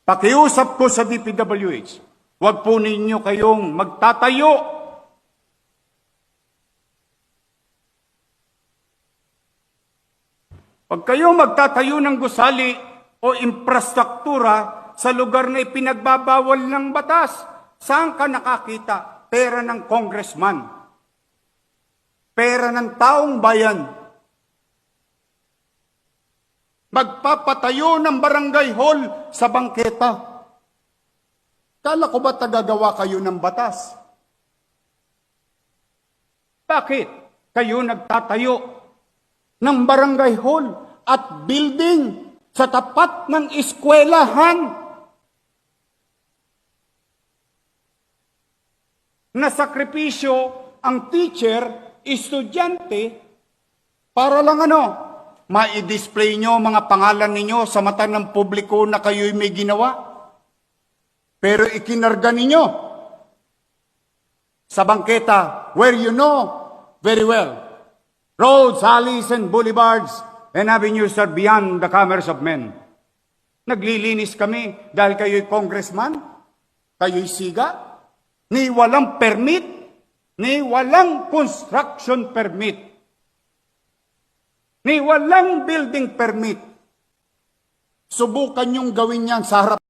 Pakiusap ko sa DPWH, huwag po ninyo kayong magtatayo. Huwag kayong magtatayo ng gusali o infrastruktura sa lugar na ipinagbabawal ng batas. Saan ka nakakita? Pera ng congressman. Pera ng taong bayan. Magpapatayo ng barangay hall sa bangketa. Kala ko ba tagagawa kayo ng batas? Bakit kayo nagtatayo ng barangay hall at building sa tapat ng eskwelahan? Nasakripisyo ang teacher, estudyante, para lang ma-display nyo mga pangalan ninyo sa mata ng publiko na kayo'y may ginawa. Pero ikinarga ninyo sa bangketa where you know very well roads, alleys, and boulevards and avenues are beyond the commerce of men. Naglilinis kami dahil kayo'y congressman, kayo'y siga, ni walang permit, ni walang construction permit, ni walang building permit. Subukan niyong gawin yan sa harap